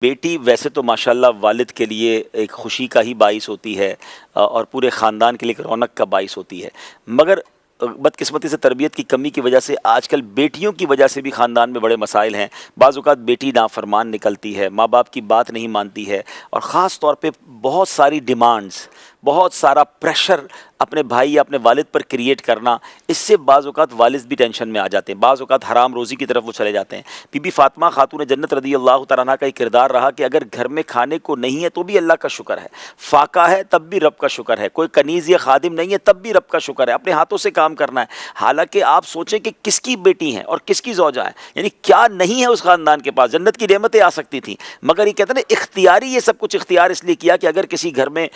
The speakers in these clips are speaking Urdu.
بیٹی ویسے تو ماشاءاللہ والد کے لیے ایک خوشی کا ہی باعث ہوتی ہے اور پورے خاندان کے لیے ایک رونق کا باعث ہوتی ہے، مگر بدقسمتی سے تربیت کی کمی کی وجہ سے آج کل بیٹیوں کی وجہ سے بھی خاندان میں بڑے مسائل ہیں۔ بعض اوقات بیٹی نافرمان نکلتی ہے، ماں باپ کی بات نہیں مانتی ہے، اور خاص طور پہ بہت ساری ڈیمانڈز، بہت سارا پریشر اپنے بھائی یا اپنے والد پر کریٹ کرنا، اس سے بعض اوقات والد بھی ٹینشن میں آ جاتے ہیں، بعض اوقات حرام روزی کی طرف وہ چلے جاتے ہیں۔ بی بی فاطمہ خاتون جنت رضی اللہ تعالیٰ عنہ کا ایک کردار رہا کہ اگر گھر میں کھانے کو نہیں ہے تو بھی اللہ کا شکر ہے، فاقہ ہے تب بھی رب کا شکر ہے، کوئی کنیز یا خادم نہیں ہے تب بھی رب کا شکر ہے، اپنے ہاتھوں سے کام کرنا ہے۔ حالانکہ آپ سوچیں کہ کس کی بیٹی ہیں اور کس کی زوجہ ہے، یعنی کیا نہیں ہے اس خاندان کے پاس، جنت کی نعمتیں آ سکتی تھیں، مگر یہ کہتے ہیں نا اختیاری، یہ سب کچھ اختیار اس لیے کیا کہ اگر کسی گھر میں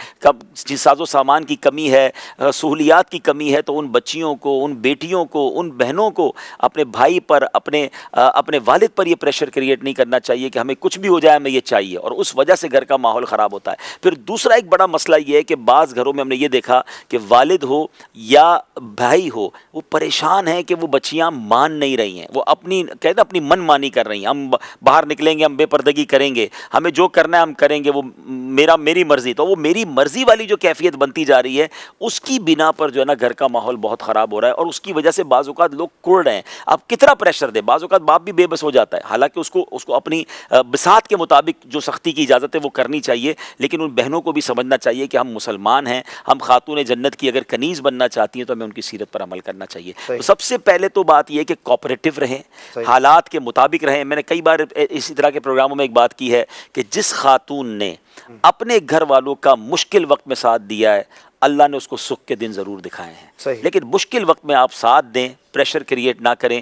ساز و سامان کی کمی ہے، سہولیات کی کمی ہے، تو ان بچیوں کو، ان بیٹیوں کو، ان بہنوں کو اپنے بھائی پر، اپنے والد پر یہ پریشر کریٹ نہیں کرنا چاہیے کہ ہمیں کچھ بھی ہو جائے ہمیں یہ چاہیے، اور اس وجہ سے گھر کا ماحول خراب ہوتا ہے۔ پھر دوسرا ایک بڑا مسئلہ یہ ہے کہ بعض گھروں میں ہم نے یہ دیکھا کہ والد ہو یا بھائی ہو، وہ پریشان ہیں کہ وہ بچیاں مان نہیں رہی ہیں، وہ کہتے ہیں اپنی من مانی کر رہی ہیں، ہم باہر نکلیں گے، ہم بے پردگی کریں گے، ہمیں جو کرنا ہے ہم کریں گے، وہ میری مرضی۔ تو وہ میری مرضی والی جو کیفیت بنتی جا رہی ہے، اس کی بنا پر جو ہے نا گھر کا ماحول بہت خراب ہو رہا ہے، اور اس کی وجہ سے بعض اوقات لوگ کڑ رہے ہیں۔ اب کتنا پریشر دے، بعض اوقات باپ بھی بے بس ہو جاتا ہے، حالانکہ اس کو اپنی بساط کے مطابق جو سختی کی اجازت ہے وہ کرنی چاہیے، لیکن ان بہنوں کو بھی سمجھنا چاہیے کہ ہم مسلمان ہیں، ہم خاتون جنت کی اگر کنیز بننا چاہتی ہیں تو ہمیں ان کی سیرت پر عمل کرنا چاہیے۔ تو سب سے پہلے تو بات یہ ہے کہ کوآپریٹو رہیں، حالات کے مطابق رہیں۔ میں نے کئی بار اسی طرح کے پروگراموں میں ایک بات کی ہے کہ جس خاتون نے اپنے گھر والوں کا مشکل وقت میں ساتھ دیا ہے، اللہ نے اس کو سکھ کے دن ضرور دکھائے ہیں۔ لیکن مشکل وقت میں آپ ساتھ دیں، پریشر کریٹ نہ کریں،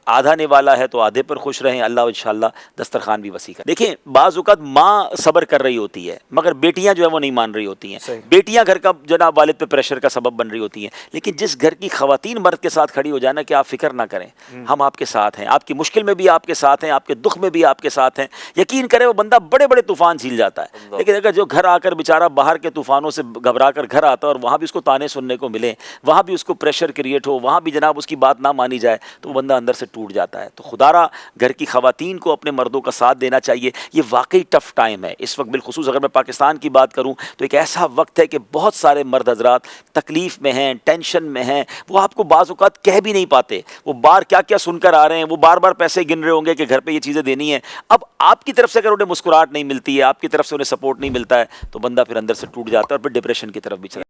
آدھا نوالا ہے تو آدھے پر خوش رہیں، اللہ انشاءاللہ دسترخوان بھی وسیع کرے۔ دیکھیں بعض اوقات ماں صبر کر رہی ہوتی ہے، مگر بیٹیاں جو ہے وہ نہیں مان رہی ہوتی ہیں، بیٹیاں گھر کا جناب والد پہ پریشر کا سبب بن رہی ہوتی ہیں۔ لیکن جس گھر کی خواتین مرد کے ساتھ کھڑی ہو جائے نا کہ آپ فکر نہ کریں، ہم آپ کے ساتھ ہیں، آپ کی مشکل میں بھی آپ کے ساتھ ہیں، آپ کے دکھ میں بھی آپ کے ساتھ ہیں، یقین کرے وہ بندہ بڑے بڑے طوفان جھیل جاتا ہے۔ لیکن اگر جو گھر آ کر بیچارہ باہر کے طوفانوں سے گھبرا کر گھر آتا ہے اور وہاں بھی اس کو تانے سننے کو ملے، وہاں بھی اس کو پریشر کریٹ ہو، وہاں بھی جناب اس کی بات نہ مانی جائے، تو وہ بندہ اندر سے ٹوٹ جاتا ہے۔ تو خدارا گھر کی خواتین کو اپنے مردوں کا ساتھ دینا چاہیے۔ یہ واقعی ٹف ٹائم ہے اس وقت، بالخصوص اگر میں پاکستان کی بات کروں تو ایک ایسا وقت ہے کہ بہت سارے مرد حضرات تکلیف میں ہیں، ٹینشن میں ہیں، وہ آپ کو بعض اوقات کہہ بھی نہیں پاتے، وہ بار کیا کیا سن کر آ رہے ہیں، وہ بار بار پیسے گن رہے ہوں گے کہ گھر پہ یہ چیزیں دینی ہیں۔ اب آپ کی طرف سے اگر انہیں مسکراہٹ نہیں ملتی ہے، آپ کی طرف سے انہیں سپورٹ نہیں ملتا ہے، تو بندہ پھر اندر سے ٹوٹ جاتا ہے اور پھر ڈپریشن کی طرف بھی چلا